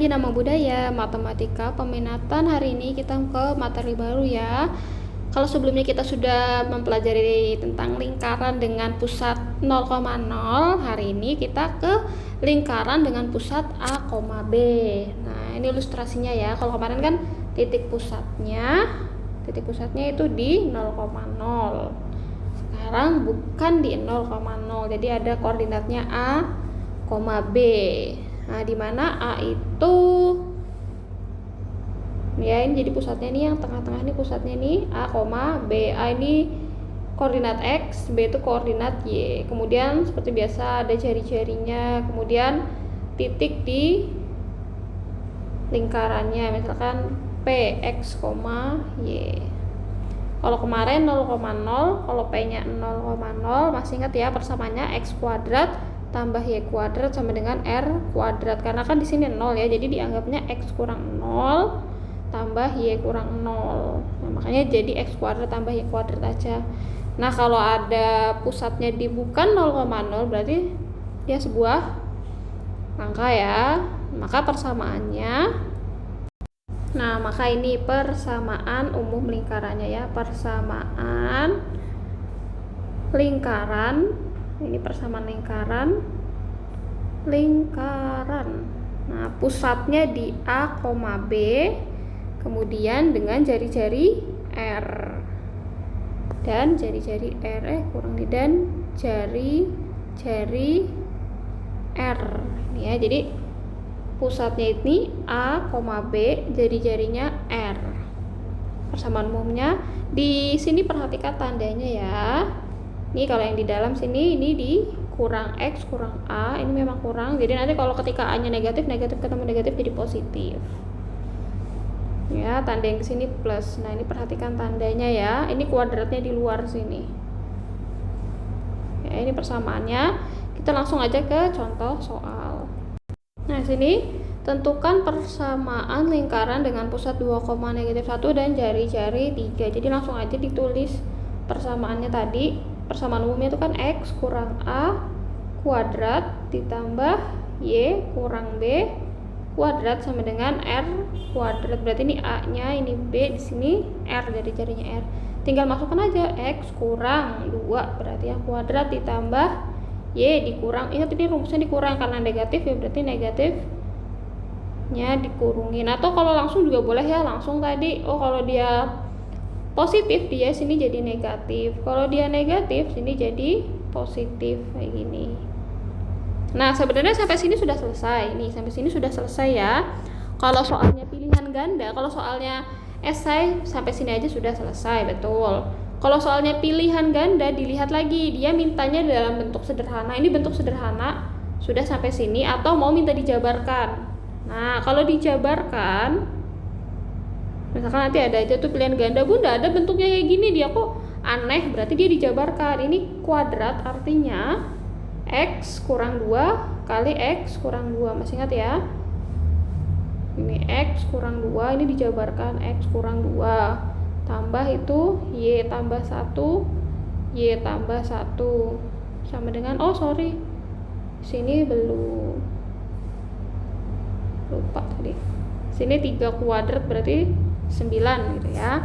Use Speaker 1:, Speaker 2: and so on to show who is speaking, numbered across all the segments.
Speaker 1: pagi nama budaya matematika peminatan. Hari ini kita ke materi baru ya. Kalau sebelumnya kita sudah mempelajari tentang lingkaran dengan pusat 0,0, hari ini kita ke lingkaran dengan pusat A, B. Nah, ini ilustrasinya ya. Kalau kemarin kan titik pusatnya itu di 0,0. Sekarang bukan di 0,0. Jadi ada koordinatnya A, B. Nah, di mana A itu ya, ini jadi pusatnya nih, yang tengah-tengah nih pusatnya nih A, B. A ini koordinat X, B itu koordinat Y. Kemudian seperti biasa ada jari-jarinya, kemudian titik di lingkarannya, misalkan P, X, Y. Kalau kemarin 0,0, kalau P-nya 0,0, masih ingat ya persamaannya X kuadrat tambah Y kuadrat sama dengan R kuadrat, karena kan di sini 0 ya, jadi dianggapnya X kurang 0 tambah Y kurang 0. Nah, makanya jadi X kuadrat tambah Y kuadrat aja. Nah, kalau ada pusatnya di bukan 0,0 berarti dia sebuah angka ya, maka persamaannya, nah maka ini persamaan umum lingkarannya ya, persamaan lingkaran. Ini persamaan lingkaran. Nah, pusatnya di A, B, kemudian dengan jari-jari R dan jari-jari R dan jari-jari R. Ini ya, jadi pusatnya ini A, B, jari-jarinya R. Persamaan umumnya di sini perhatikan tandanya ya. Ini kalau yang di dalam sini ini di kurang X kurang A, ini memang kurang. Jadi nanti kalau ketika A-nya negatif ketemu negatif jadi positif. Ya, tanda yang di sini plus. Nah, ini perhatikan tandanya ya. Ini kuadratnya di luar sini. Ya, ini persamaannya. Kita langsung aja ke contoh soal. Nah, sini tentukan persamaan lingkaran dengan pusat 2,-1 dan jari-jari 3. Jadi langsung aja ditulis persamaannya tadi. Persamaan umumnya itu kan X kurang A kuadrat ditambah Y kurang B kuadrat sama dengan R kuadrat. Berarti ini A-nya, ini B, di sini R, dari jarinya R. Tinggal masukkan aja X kurang 2, berarti yang kuadrat ditambah Y dikurang. Ingat ini rumusnya dikurang karena negatif ya, berarti negatifnya dikurungin. Atau kalau langsung juga boleh ya, langsung tadi. Oh, kalau dia positif dia sini jadi negatif, kalau dia negatif sini jadi positif, kayak gini. Nah, sebenarnya sampai sini sudah selesai nih, sampai sini sudah selesai ya. Kalau soalnya pilihan ganda, kalau soalnya esai sampai sini aja sudah selesai, betul. Kalau soalnya pilihan ganda dilihat lagi, dia mintanya dalam bentuk sederhana. Ini bentuk sederhana sudah sampai sini atau mau minta dijabarkan. Nah, kalau dijabarkan, misalkan nanti ada aja tuh pilihan ganda, bunda ada bentuknya kayak gini, dia kok aneh, berarti dia dijabarkan. Ini kuadrat artinya X kurang 2 kali X kurang 2, masih ingat ya, ini X kurang 2, ini dijabarkan X kurang 2 tambah itu Y tambah 1 Y tambah 1 sama dengan, oh sorry sini belum, lupa tadi, sini 3 kuadrat berarti 9 gitu ya.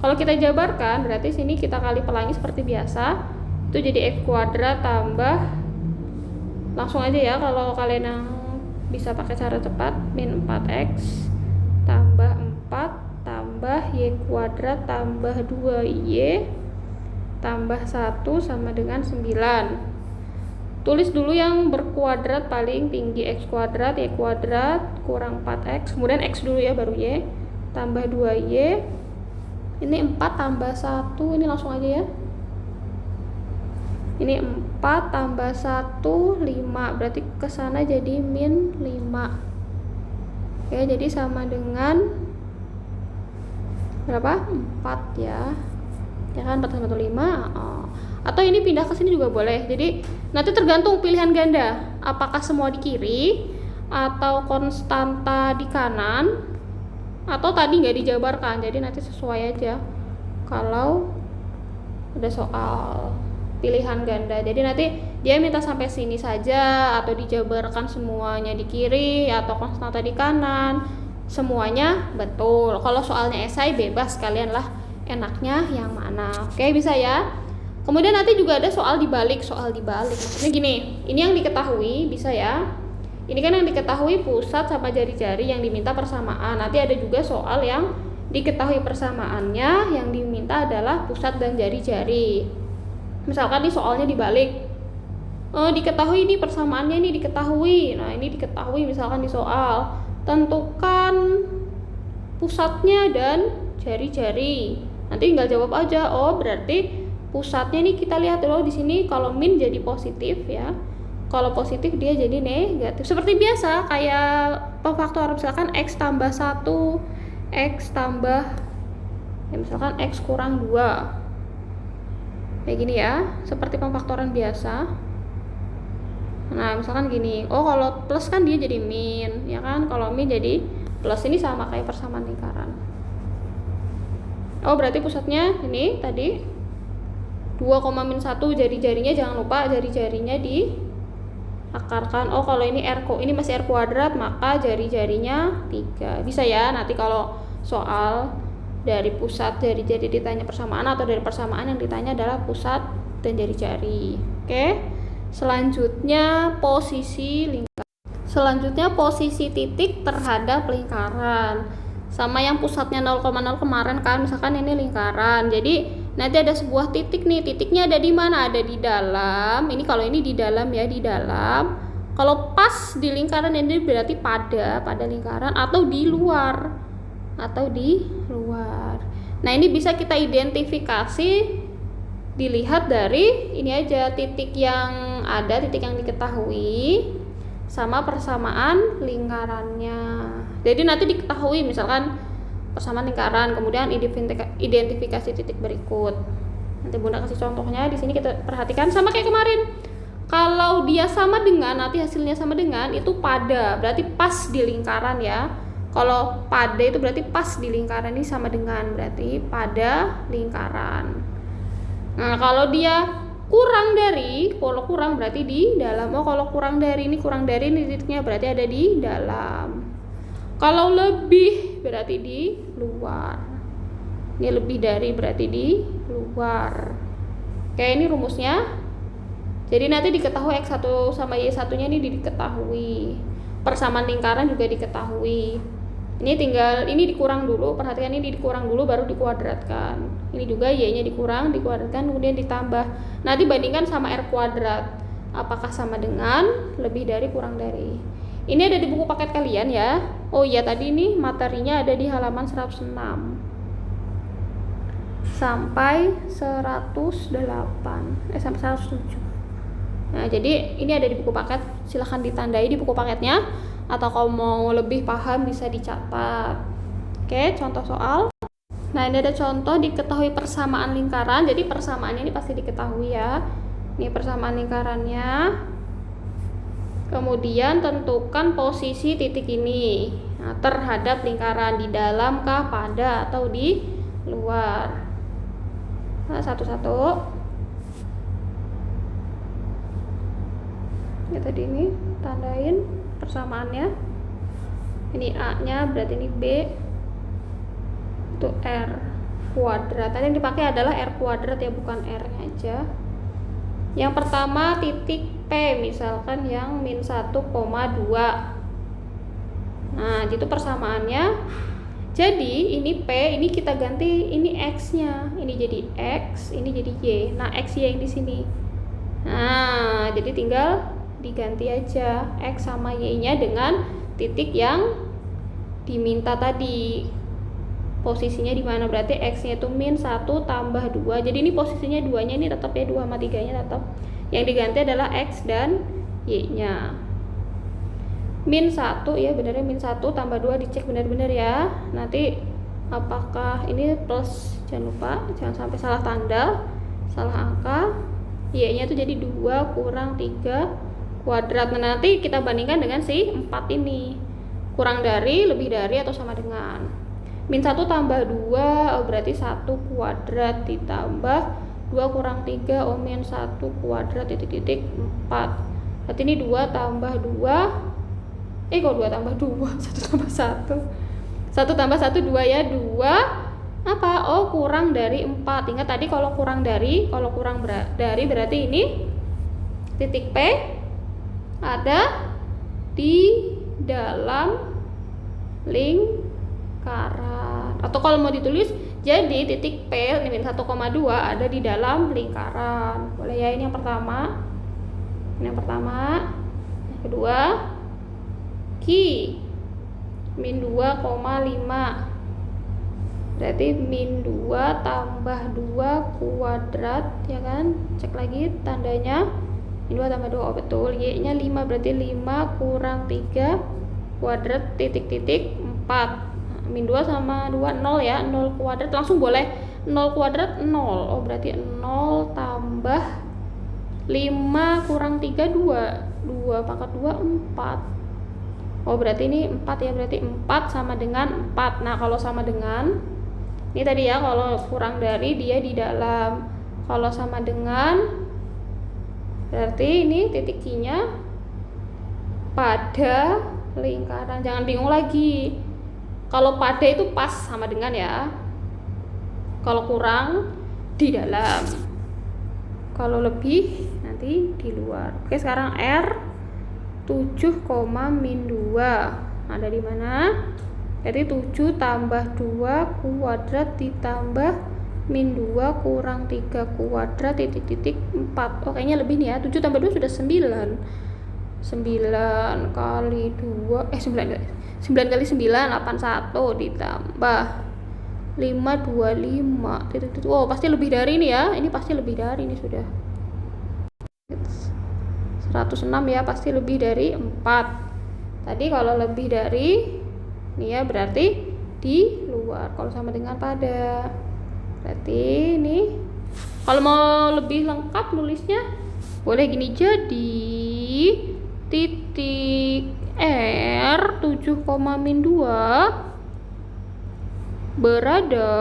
Speaker 1: Kalau kita jabarkan berarti sini kita kali pelangi seperti biasa, itu jadi X kuadrat tambah, langsung aja ya kalau kalian yang bisa pakai cara cepat, min 4X tambah 4 tambah Y kuadrat tambah 2Y tambah 1 sama dengan 9. Tulis dulu yang berkuadrat paling tinggi, X kuadrat Y kuadrat kurang 4X, kemudian X dulu ya baru Y, tambah 2Y, ini 4 tambah 1, ini langsung aja ya, ini 4 tambah 1 5, berarti kesana jadi min 5 ya, jadi sama dengan berapa? 4 ya kan, 4 tambah 1 5. Atau ini pindah ke sini juga boleh, jadi nanti tergantung pilihan ganda, apakah semua di kiri atau konstanta di kanan atau tadi nggak dijabarkan. Jadi nanti sesuai aja kalau ada soal pilihan ganda. Jadi nanti dia minta sampai sini saja atau dijabarkan semuanya di kiri atau konstanta di kanan, semuanya betul. Kalau soalnya esai bebas, kalian lah enaknya yang mana. Oke, bisa ya. Kemudian nanti juga ada soal dibalik. Maksudnya gini, ini yang diketahui bisa ya. Ini kan yang diketahui pusat sama jari-jari, yang diminta persamaan. Nanti ada juga soal yang diketahui persamaannya, yang diminta adalah pusat dan jari-jari. Misalkan nih soalnya dibalik. Diketahui ini persamaannya, ini diketahui. Nah, ini diketahui misalkan di soal. Tentukan pusatnya dan jari-jari. Nanti tinggal jawab aja. Oh, berarti pusatnya nih kita lihat dulu di sini, kalau min jadi positif ya. Kalau positif dia jadi negatif. Seperti biasa kayak pemfaktoran, misalkan x tambah 1, x tambah ya misalkan x kurang 2. Kayak gini ya, seperti pemfaktoran biasa. Nah, misalkan gini. Oh, kalau plus kan dia jadi min, ya kan? Kalau min jadi plus. Ini sama kayak persamaan lingkaran. Oh, berarti pusatnya ini tadi 2,-1, jari-jarinya jangan lupa jari-jarinya diakarkan. Oh, kalau ini ini masih R kuadrat, maka jari-jarinya 3. Bisa ya, nanti kalau soal dari pusat jari-jari ditanya persamaan, atau dari persamaan yang ditanya adalah pusat dan jari-jari. Oke. Selanjutnya posisi titik terhadap lingkaran. Sama yang pusatnya 0,0 kemarin kan, misalkan ini lingkaran. Jadi nanti ada sebuah titik nih, titiknya ada di mana? Ada di dalam. Ini kalau ini di dalam ya, di dalam. Kalau pas di lingkaran ini berarti pada lingkaran, atau di luar. Nah, ini bisa kita identifikasi, dilihat dari ini aja, titik yang ada, titik yang diketahui sama persamaan lingkarannya. Jadi nanti diketahui misalkan persamaan lingkaran, kemudian identifikasi titik berikut. Nanti Bunda kasih contohnya di sini, kita perhatikan sama kayak kemarin. Kalau dia sama dengan, nanti hasilnya sama dengan, itu pada, berarti pas di lingkaran ya. Kalau pada itu berarti pas di lingkaran, ini sama dengan, berarti pada lingkaran. Nah, kalau dia kurang dari, kalau kurang berarti di dalam. Oh, kalau kurang dari ini titiknya berarti ada di dalam. Kalau lebih berarti di luar. Ini lebih dari berarti di luar. Kayak ini rumusnya. Jadi nanti diketahui X1 sama Y1-nya ini diketahui. Persamaan lingkaran juga diketahui. Ini tinggal, ini dikurang dulu, perhatikan ini dikurang dulu baru dikuadratkan. Ini juga Y-nya dikuadratkan, kemudian ditambah. Nanti bandingkan sama R kuadrat. Apakah sama dengan, lebih dari, kurang dari. Ini ada di buku paket kalian ya. Oh iya, tadi ini materinya ada di halaman 106 sampai 108, sampai 107. Nah, jadi ini ada di buku paket, silahkan ditandai di buku paketnya, atau kalau mau lebih paham bisa dicatat. Oke, contoh soal. Nah, ini ada contoh diketahui persamaan lingkaran. Jadi persamaannya ini pasti diketahui ya. Ini persamaan lingkarannya. Kemudian tentukan posisi titik ini terhadap lingkaran, di dalam kah, pada, atau di luar. Nah, satu-satu. Ya, tadi ini tandain persamaannya. Ini A-nya, berarti ini B. Itu R kuadrat. Tadi yang dipakai adalah R kuadrat ya, bukan R-nya aja. Yang pertama titik P, misalkan yang -1,2. Nah, itu persamaannya. Jadi ini P, ini kita ganti, ini X-nya. Ini jadi X, ini jadi Y. Nah, X-Y yang di sini. Nah, jadi tinggal diganti aja X sama Y-nya dengan titik yang diminta tadi. Posisinya di mana? Berarti X-nya itu -1 tambah 2. Jadi ini posisinya 2-nya ini tetap ya, 2 sama 3-nya tetap. Yang diganti adalah X dan Y-nya. -1 ya, benernya -1 tambah 2, dicek benar-benar ya. Nanti apakah ini plus, jangan lupa, jangan sampai salah tanda, salah angka. Y-nya itu jadi 2 kurang 3 kuadrat. Nah, nanti kita bandingkan dengan si 4 ini. Kurang dari, lebih dari, atau sama dengan. -1 tambah 2, berarti 1 kuadrat ditambah 2 kurang 3 O min 1 kuadrat titik-titik 4. Berarti ini 2 tambah 2 kok 2 tambah 2 1 tambah 1 tambah 1 2 ya, 2 apa? O kurang dari 4. Ingat tadi kalau kurang dari berarti ini titik P ada di dalam lingkaran. Atau kalau mau ditulis, jadi titik P min 1,2 ada di dalam lingkaran. Boleh ya, ini yang pertama. Yang kedua, Q min 2,5. Berarti min 2 tambah 2 kuadrat, ya kan? Cek lagi tandanya. Min 2 tambah 2, oh betul. Y-nya 5, berarti 5 kurang 3 kuadrat titik-titik 4. Min 2 sama 2 0 ya, 0 kuadrat langsung boleh. 0 kuadrat 0. Oh berarti 0 tambah 5 kurang 3 2 pangkat 2 4. Oh berarti ini 4 ya, berarti 4 sama dengan 4. Nah kalau sama dengan ini tadi ya, kalau kurang dari dia di dalam. Kalau sama dengan berarti ini titik Q-nya pada lingkaran. Jangan bingung lagi. Kalau pada itu pas sama dengan ya. Kalau kurang di dalam. Kalau lebih nanti di luar. Oke, sekarang R 7, min 2 ada di mana? Jadi 7 tambah 2 kuadrat ditambah min 2 kurang 3 kuadrat titik-titik 4. Oh kayaknya lebih nih ya. 7 tambah 2 sudah 9. 9 kali 2 9 kali 9 81 ditambah 525 titik-titik. Oh pasti lebih dari ini ya. Ini pasti lebih dari ini sudah 106 ya, pasti lebih dari 4. Tadi kalau lebih dari ini ya berarti di luar. Kalau sama dengan pada berarti ini. Kalau mau lebih lengkap nulisnya boleh gini, jadi titik R 7, min 2 berada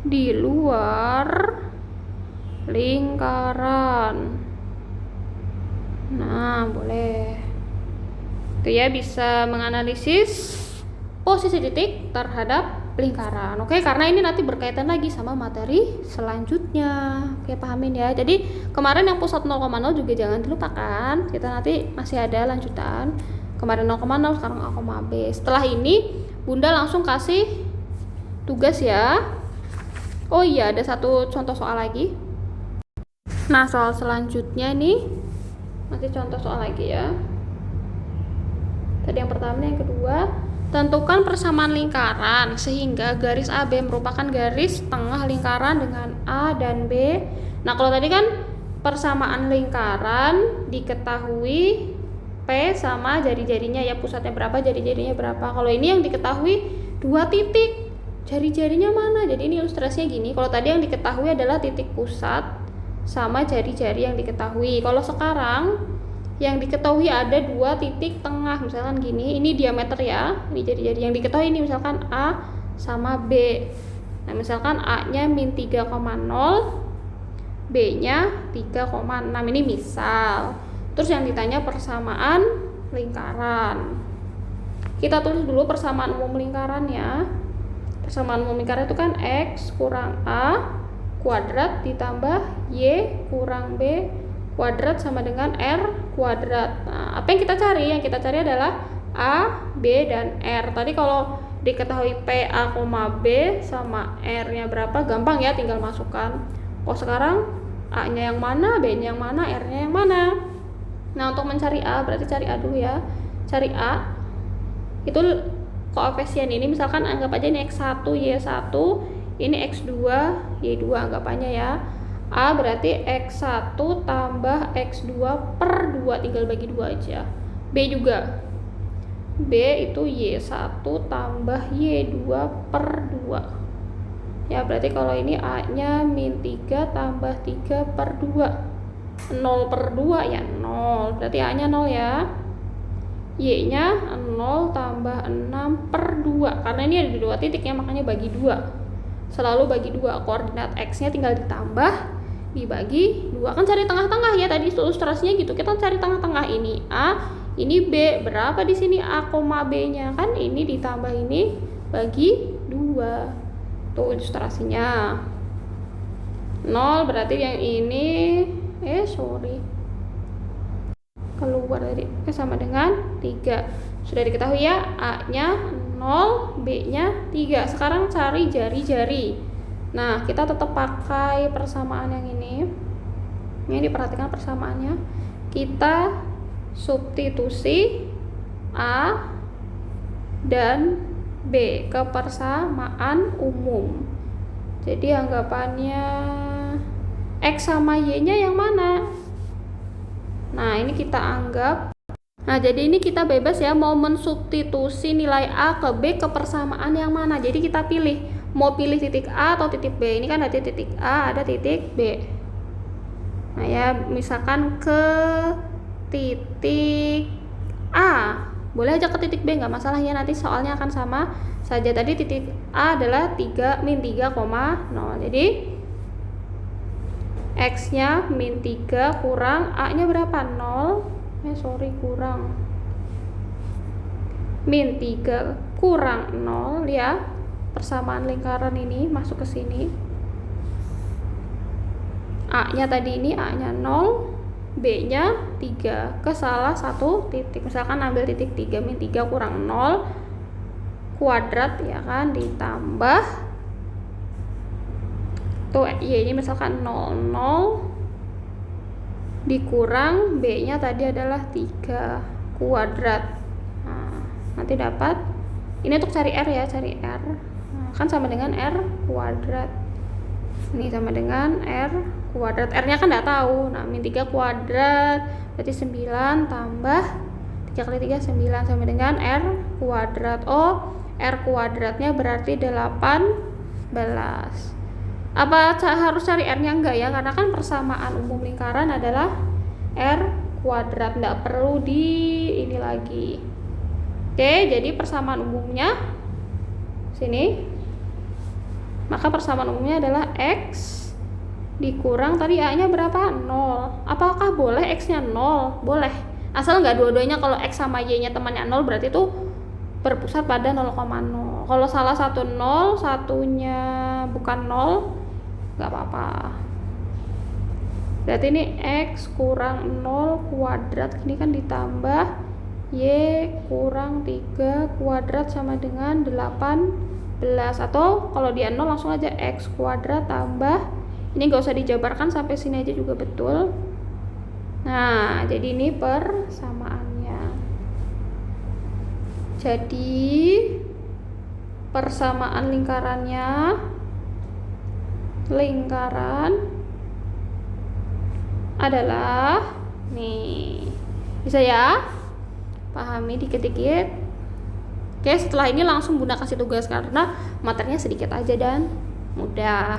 Speaker 1: di luar lingkaran. Nah boleh itu ya, bisa menganalisis posisi titik terhadap lingkaran. Oke, karena ini nanti berkaitan lagi sama materi selanjutnya. Oke, pahamin ya. Jadi kemarin yang pusat 0,0 juga jangan dilupakan. Kita nanti masih ada lanjutan. Kemarin 0,0, sekarang A, B. Setelah ini Bunda langsung kasih tugas ya. Oh iya, ada satu contoh soal lagi. Nah, soal selanjutnya nih masih contoh soal lagi ya. Tadi yang pertama, yang kedua, tentukan persamaan lingkaran sehingga garis AB merupakan garis tengah lingkaran dengan A dan B. Nah kalau tadi kan persamaan lingkaran diketahui P sama jari-jarinya ya, pusatnya berapa, jari-jarinya berapa. Kalau ini yang diketahui 2 titik, jari-jarinya mana? Jadi ini ilustrasinya gini. Kalau tadi yang diketahui adalah titik pusat sama jari-jari yang diketahui. Kalau sekarang yang diketahui ada 2 titik tengah, misalkan gini, ini diameter ya, ini jari-jari yang diketahui ini misalkan A sama B. Nah misalkan A nya min 3,0, B nya 3,6, ini misal. Terus yang ditanya persamaan lingkaran, kita tulis dulu persamaan umum lingkarannya. Persamaan umum lingkaran itu kan X kurang A kuadrat ditambah Y kurang B kuadrat sama dengan R kuadrat. Nah, apa yang kita cari? Yang kita cari adalah A, B, dan R. Tadi kalau diketahui P, A, B sama R-nya berapa, gampang ya, tinggal masukkan. Oh sekarang A-nya yang mana, B-nya yang mana, R-nya yang mana. Nah untuk mencari A, berarti cari A dulu ya. Cari A, itu koefisien ini misalkan anggap aja ini X1, Y1, ini X2, Y2 anggapannya ya. A berarti X1 tambah X2 per 2, tinggal bagi 2 aja. B juga, B itu Y1 tambah Y2 per 2 ya, berarti kalau ini A nya min 3 tambah 3 per 2, 0 per 2 ya 0, berarti A nya 0 ya. Y nya 0 tambah 6 per 2, karena ini ada 2 titiknya makanya bagi 2. selalu bagi 2. Koordinat X-nya tinggal ditambah dibagi 2. Kan cari tengah-tengah ya, tadi ilustrasinya gitu. Kita cari tengah-tengah, ini A, ini B. Berapa di sini A, B-nya? Kan ini ditambah ini bagi 2. Tuh ilustrasinya. 0 berarti yang ini keluar tadi sama dengan 3. Sudah diketahui ya, A-nya 0, B-nya 3. Sekarang cari jari-jari. Nah, kita tetap pakai persamaan yang ini. Ini diperhatikan persamaannya. Kita substitusi A dan B ke persamaan umum. Jadi anggapannya X sama Y-nya yang mana? Nah, ini kita anggap. Nah, jadi ini kita bebas ya, mau mensubstitusi nilai A ke B ke persamaan yang mana. Jadi kita pilih, mau pilih titik A atau titik B. Ini kan ada titik A, ada titik B. Nah ya, misalkan ke titik A, boleh aja ke titik B, nggak masalah ya, nanti soalnya akan sama saja. Tadi titik A adalah 3, min 3,0. Jadi X-nya min 3 kurang A-nya berapa? 0. Kurang. Min 3 kurang 0 ya. Persamaan lingkaran ini masuk ke sini. A-nya tadi ini A-nya 0, B-nya 3 ke salah satu titik. Misalkan ambil titik 3, min 3 kurang 0 kuadrat ya kan, ditambah tuh Y-nya misalkan 0, dikurang B-nya tadi adalah 3 kuadrat. Nah, nanti dapat, ini untuk cari R ya, cari R. Nah, kan sama dengan R kuadrat. Ini sama dengan R kuadrat. R-nya kan nggak tahu. Nah, min 3 kuadrat berarti 9 tambah 3 kali 3 9 sama dengan R kuadrat. Oh, R kuadratnya berarti 18. Apa harus cari R-nya? Enggak ya, karena kan persamaan umum lingkaran adalah R kuadrat, nggak perlu di ini lagi. Oke, jadi persamaan umumnya sini, maka persamaan umumnya adalah X dikurang tadi A-nya berapa? 0. Apakah boleh X-nya 0? Boleh, asal nggak dua-duanya. Kalau X sama Y-nya temannya 0 berarti itu berpusat pada 0,0. Kalau salah satu 0, satunya bukan 0, nggak apa-apa. Berarti ini X kurang 0 kuadrat, ini kan ditambah Y kurang 3 kuadrat sama dengan 18. Atau kalau dia 0 langsung aja X kuadrat tambah, ini nggak usah dijabarkan, sampai sini aja juga betul. Nah, jadi ini persamaannya. Jadi persamaan lingkarannya, lingkaran adalah nih, bisa ya pahami dikit-dikit. Oke, setelah ini langsung Bunda kasih tugas karena materinya sedikit aja dan mudah.